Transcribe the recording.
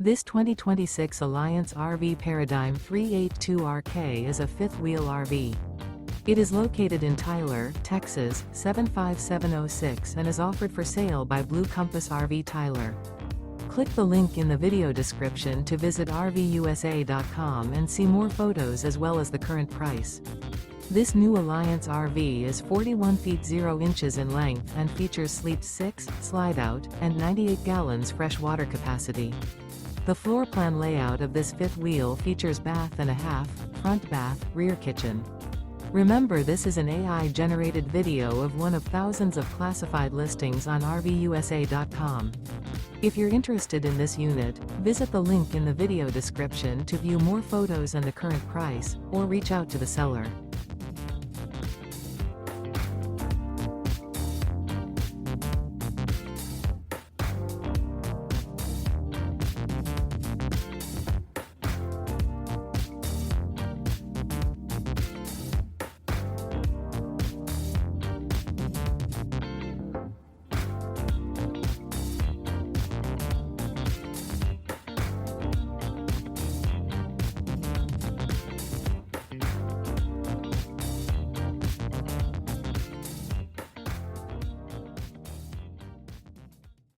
This 2026 Alliance RV Paradigm 382RK is a fifth-wheel RV. It is located in Tyler, Texas, 75706 and is offered for sale by Blue Compass RV Tyler. Click the link in the video description to visit RVUSA.com and see more photos as well as the current price. This new Alliance RV is 41 feet 0 inches in length and features Sleep 6, Slideout, and 98 gallons fresh water capacity. The floor plan layout of this fifth wheel features bath and a half, front bath, rear kitchen. Remember, this is an AI-generated video of one of thousands of classified listings on RVUSA.com. If you're interested in this unit, visit the link in the video description to view more photos and the current price, or reach out to the seller.